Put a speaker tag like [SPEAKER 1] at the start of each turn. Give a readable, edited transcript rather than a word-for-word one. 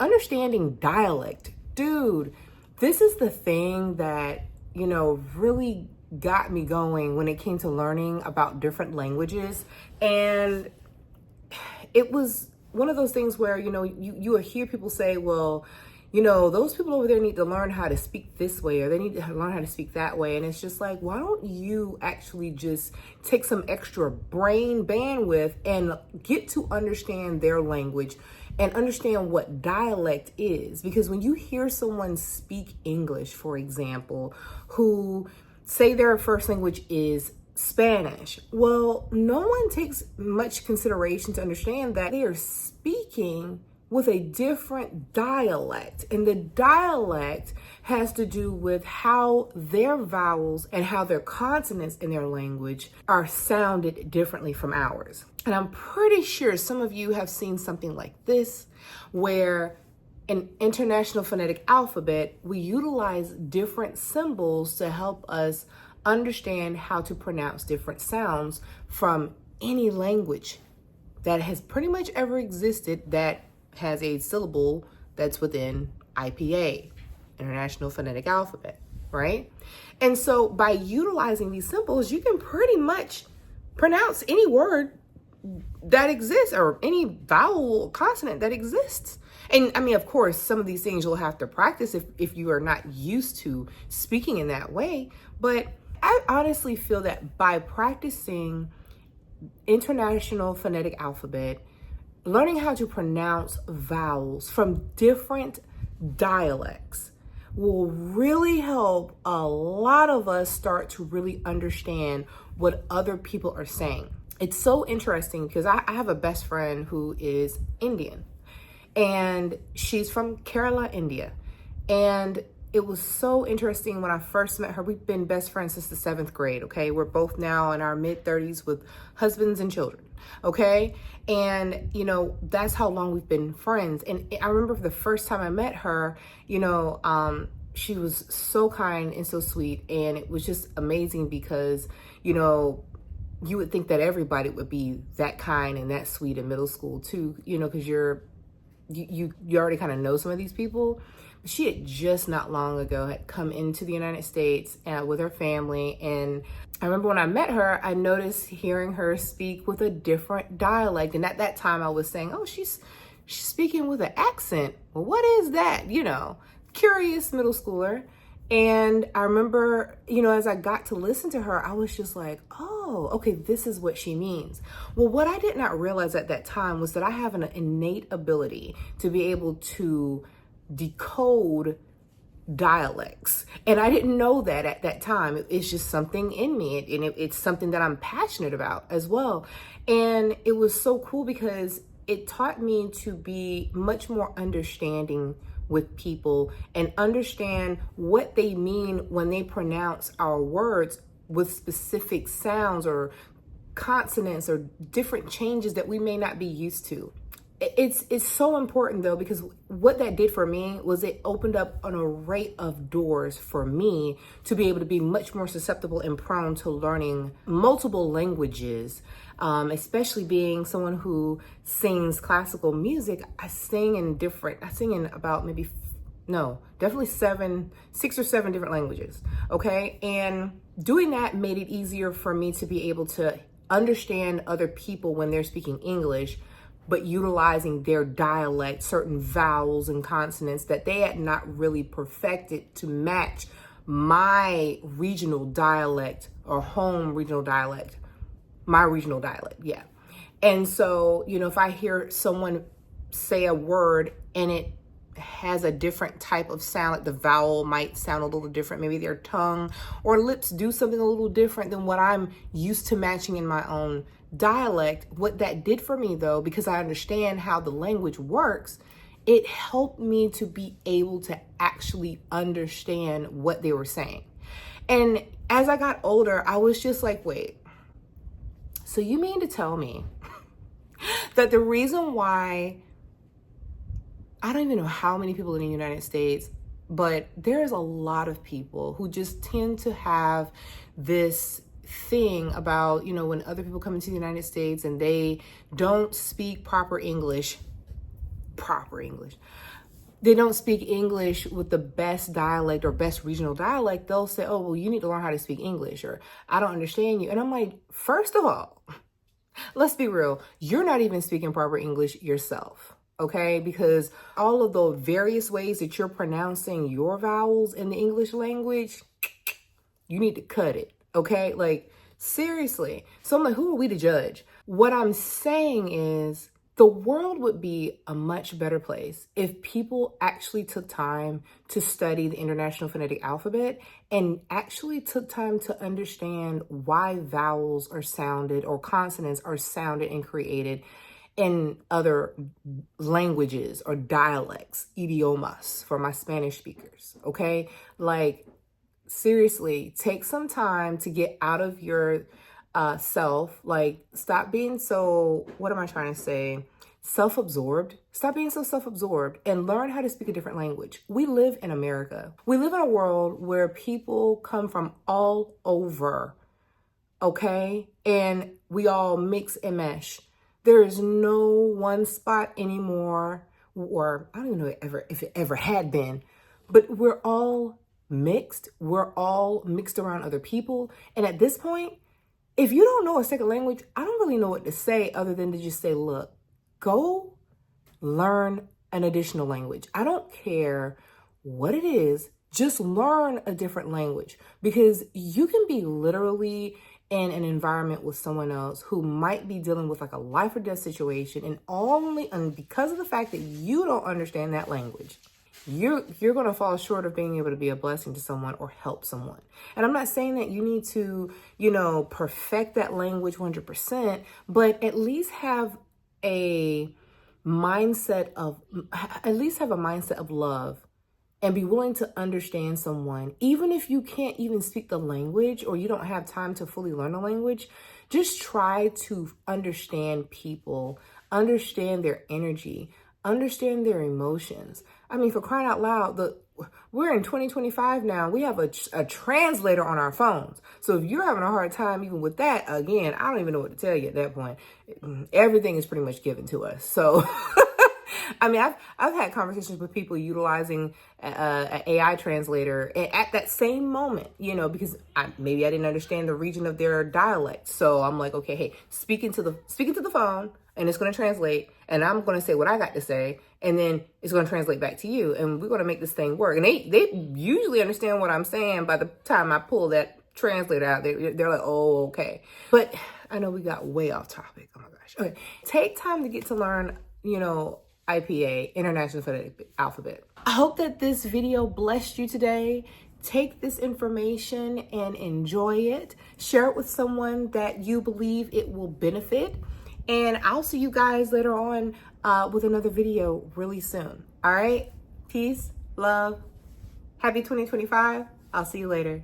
[SPEAKER 1] understanding dialect. Dude, this is the thing that, really got me going when it came to learning about different languages. And it was one of those things where, you will hear people say, well, those people over there need to learn how to speak this way, or they need to learn how to speak that way. And it's just like, why don't you actually just take some extra brain bandwidth and get to understand their language and understand what dialect is? Because when you hear someone speak English, for example, who say their first language is Spanish, well, no one takes much consideration to understand that they are speaking with a different dialect. And the dialect has to do with how their vowels and how their consonants in their language are sounded differently from ours. And I'm pretty sure some of you have seen something like this, where in International Phonetic Alphabet, we utilize different symbols to help us understand how to pronounce different sounds from any language that has pretty much ever existed that has a syllable that's within IPA, International Phonetic Alphabet, right? And so by utilizing these symbols, you can pretty much pronounce any word that exists or any vowel or consonant that exists. And I mean, of course, some of these things you'll have to practice if you are not used to speaking in that way. But I honestly feel that by practicing International Phonetic Alphabet, learning how to pronounce vowels from different dialects will really help a lot of us start to really understand what other people are saying. It's so interesting because I have a best friend who is Indian, and she's from Kerala, India. And it was so interesting when I first met her. We've been best friends since the 7th grade, okay? We're both now in our mid-30s with husbands and children, okay? And, that's how long we've been friends. And I remember the first time I met her, she was so kind and so sweet. And it was just amazing because, you would think that everybody would be that kind and that sweet in middle school too, because you already kind of know some of these people. She had just not long ago had come into the United States with her family. And I remember when I met her, I noticed hearing her speak with a different dialect. And at that time I was saying, oh, she's speaking with an accent. Well, what is that? Curious middle schooler. And I remember, as I got to listen to her, I was just like, oh, okay, this is what she means. Well, what I did not realize at that time was that I have an innate ability to be able to decode dialects. And I didn't know that at that time. It's just something in me, and it's something that I'm passionate about as well. And it was so cool because it taught me to be much more understanding with people and understand what they mean when they pronounce our words with specific sounds or consonants or different changes that we may not be used to. It's so important though, because what that did for me was it opened up an array of doors for me to be able to be much more susceptible and prone to learning multiple languages, especially being someone who sings classical music. I sing in about definitely 6 or 7 different languages. Okay. And doing that made it easier for me to be able to understand other people when they're speaking English, but utilizing their dialect, certain vowels and consonants that they had not really perfected to match my regional dialect or home regional dialect, my regional dialect, yeah. And so, if I hear someone say a word and it has a different type of sound, like the vowel might sound a little different, maybe their tongue or lips do something a little different than what I'm used to matching in my own dialect. What that did for me though, because I understand how the language works, it helped me to be able to actually understand what they were saying. And as I got older, I was just like, wait, so you mean to tell me that the reason why, I don't even know how many people in the United States, but there's a lot of people who just tend to have this thing about, when other people come into the United States and they don't speak proper English, they don't speak English with the best dialect or best regional dialect, they'll say, oh, well, you need to learn how to speak English, or I don't understand you. And I'm like, first of all, let's be real. You're not even speaking proper English yourself, okay? Because all of the various ways that you're pronouncing your vowels in the English language, you need to cut it, okay? Like, seriously. So I'm like, who are we to judge? What I'm saying is, the world would be a much better place if people actually took time to study the International Phonetic Alphabet and actually took time to understand why vowels are sounded or consonants are sounded and created in other languages or dialects, idiomas for my Spanish speakers, okay? Like, seriously, take some time to get out of your self. Like, stop being so, what am I trying to say? Self-absorbed. Stop being so self-absorbed and learn how to speak a different language. We live in America. We live in a world where people come from all over, okay? And we all mix and mesh. There is no one spot anymore, or I don't even know if it ever had been, but we're all mixed. We're all mixed around other people. And at this point, if you don't know a second language, I don't really know what to say other than to just say, look, go learn an additional language. I don't care what it is, just learn a different language, because you can be literally in an environment with someone else who might be dealing with like a life or death situation, and because of the fact that you don't understand that language, you're going to fall short of being able to be a blessing to someone or help someone. And I'm not saying that you need to, perfect that language 100%, but at least have a mindset of love and be willing to understand someone. Even if you can't even speak the language or you don't have time to fully learn the language, just try to understand people, understand their energy, understand their emotions. I mean, for crying out loud, we're in 2025 now. We have a translator on our phones. So if you're having a hard time even with that, again, I don't even know what to tell you at that point. Everything is pretty much given to us. So, I mean, I've had conversations with people utilizing an AI translator at that same moment, because maybe I didn't understand the region of their dialect. So I'm like, okay, hey, speaking to the phone, and it's going to translate, and I'm going to say what I got to say, and then it's going to translate back to you, and we're going to make this thing work. And they usually understand what I'm saying by the time I pull that translator out. They're like, oh, okay. But I know we got way off topic. Oh my gosh. Okay. Take time to get to learn, IPA, International Phonetic Alphabet. I hope that this video blessed you today. Take this information and enjoy it. Share it with someone that you believe it will benefit. And I'll see you guys later on with another video really soon. All right? Peace, love, happy 2025. I'll see you later.